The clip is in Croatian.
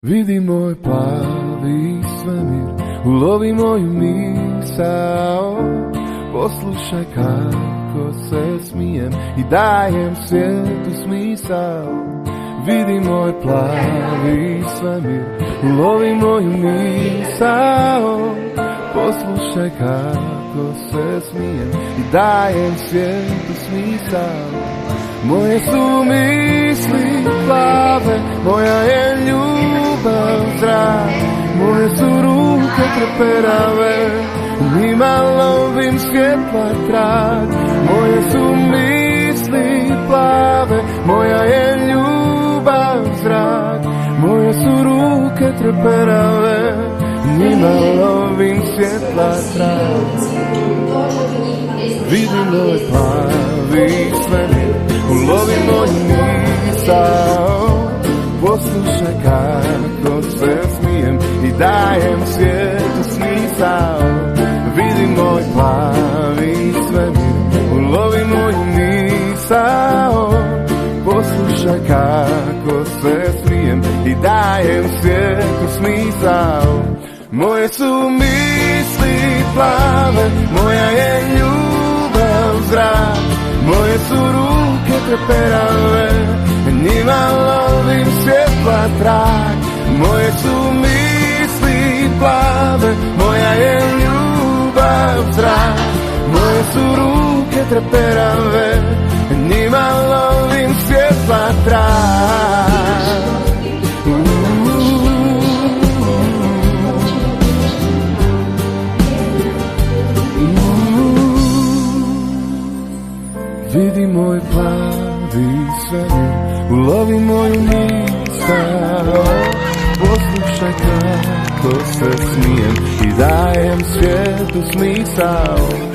Vidi moj plavi svemir, ulovi moju misao. Poslušaj kako se smijem i dajem svijetu smisao. Vidi moj plavi svemir, ulovi moju misao. Poslušaj kako se smijem i dajem svijetu smisao. Moje su misli plave, moja je ljubav zrak. Moje su ruke treperave, njima lovim svjetla trag. Moje su misli plave, moja je ljubav zrak. Moje su ruke treperave, njima lovim svjetla trag. Vidim moj plavi svemir, ulovi moju misao. Poslušaj kako se smijem i dajem svijetu smisao. Vidim moj plavi svemir, ulovi moju misao. Poslušaj kako se smijem i dajem svijetu smisao. Moje su misli plave, moja je ljubav zrak. Moje su ruke treperave, njima lovim svjetla trag. Moje su misli plave, moja je ljubav zrak. Moje su ruke treperave, njima lovim svjetla trag. Vidi moj plavi svemir, ulovi moju misao. Poslušaj kako se smijem i dajem svijetu smisao.